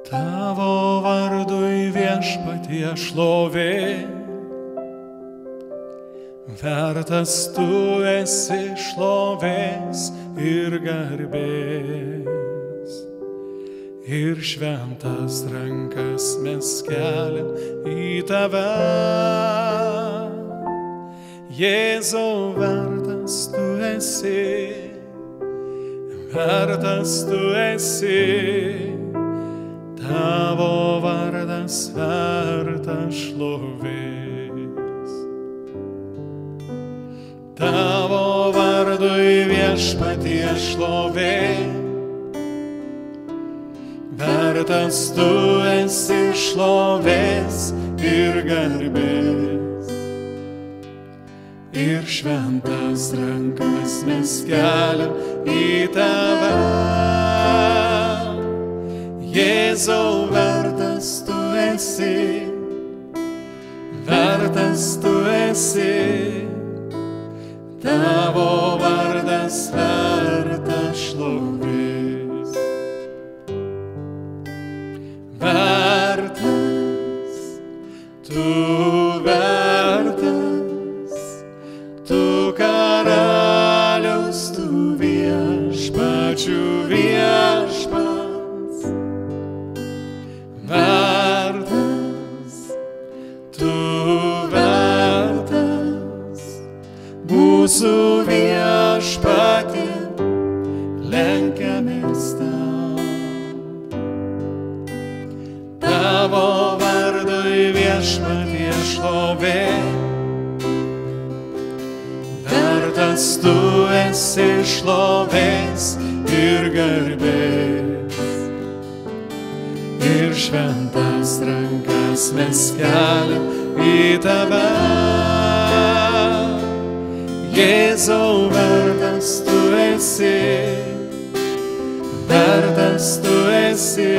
Tavo vardui Viešpatie šlovė, vertas tu esi šlovės ir garbės. Ir šventas rankas mes keliam į tave. Jėzau, vertas tu esi, vertas tu esi. Tavo vardas vertas šlovės. Tavo vardui Viešpatie šlovė, vertas tu esi šlovės ir garbės. Ir šventas rankas mes keliam į tave. Jėzau, vertas tu esi, vertas tu esi. Tavo vardas vertas šlovės. Vertas, tu vertas, tu karalius, tu viešpačių viešpats. Vertas, tu vertas, mūsų viešpatie, lenkiamės tau. Tavo vardui Viešpatie šlovė, vertas tu esi šlovės ir garbės. Ir šventas rankas mes keliam į tave. Jėzau, vertas tu esi, vertas tu esi.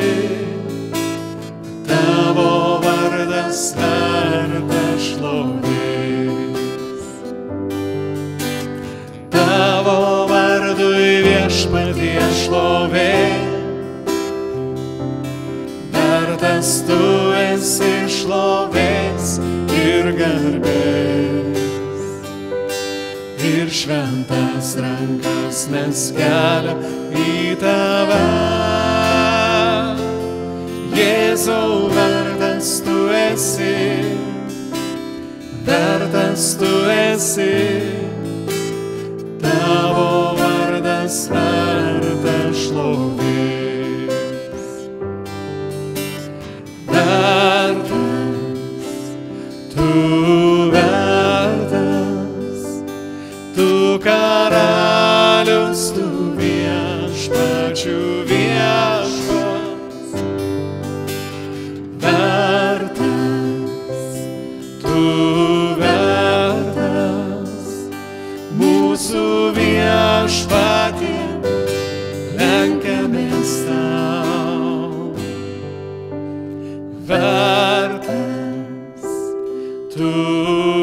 Tavo vardas vertas šlovės. Tavo vardui Viešpatie šlovė, vertas tu esi šlovės ir garbės. Ir šventas rankas mes keliam į tave. Jėzau, vertas tu esi, vertas tu esi. Tavo vardas vertas šlovės. Vertas, tu vertas, tu karalius, tu viešpačių viešpats. Vertas, tu vertas, mūsų viešpatie, lenkiamės tau. Vertas, tu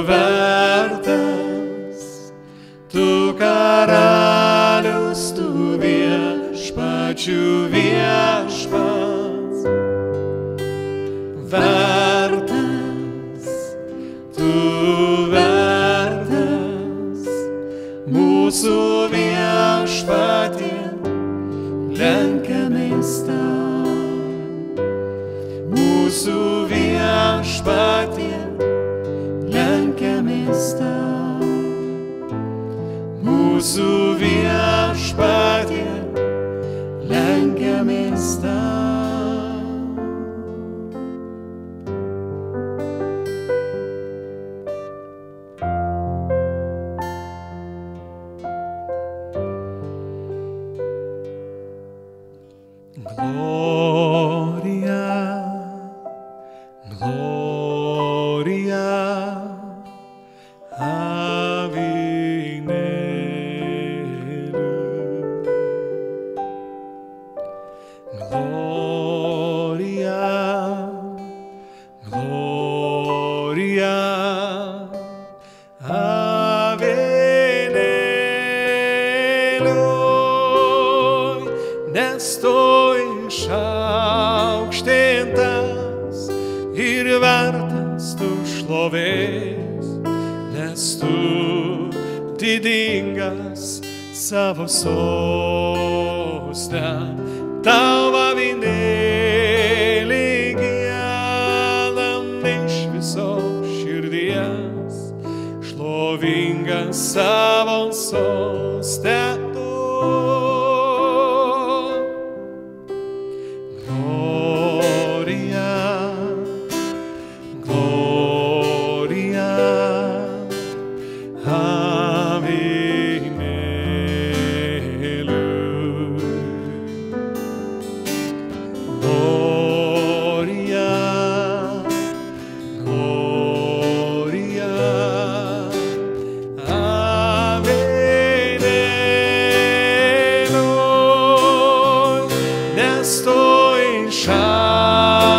vertas, tu karalius, tu viešpačių viešpats. Vertas, tu vertas, mūsų viešpatie, lenkiamės tau. Mūsų viešpatie, lenkiamės tau. Mūsų viešpatie, lenkiamės tau. Gloria, Gloria, Ave vertas tu šlovės, nes tu didingas savo soste. Tau avinėlį giedam iš visos širdies, šlovingas savo soste tu. Gloria, gloria,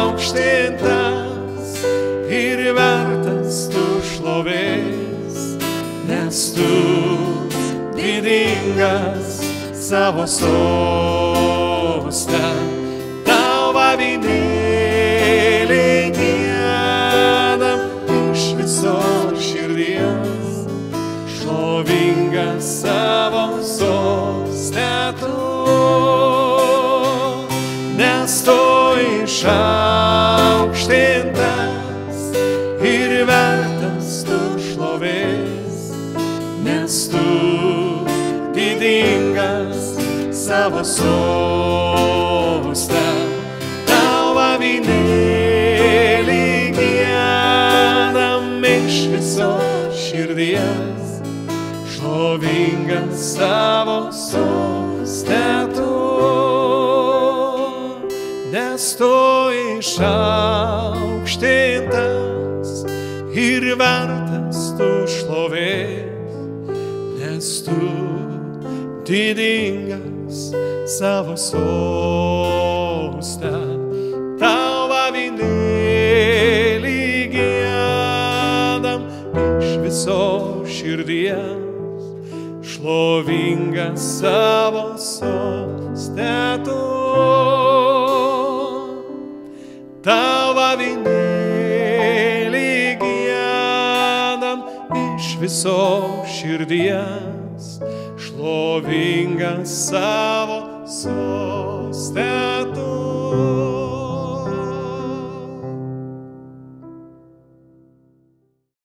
išaukštintas ir vertas tu šlovės, nes tu didingas savo soste. Tau avinėlį giedam iš visos širdies, šlovingas savo soste tu. Nes tu išaukštintas ir vertas tu šlovės, nes tu didingas savo soste. Tau avinėlį giedam iš visos širdies, šlovingas savo soste tu. Nes tu išaukštintas ir vertas tu šlovės, nes tu didingas savo soste. Tau avinėlį giedam iš visos širdies, šlovingas savo soste tu. Tau avinėlį giedam iš visos širdies, šlovingas savo soste.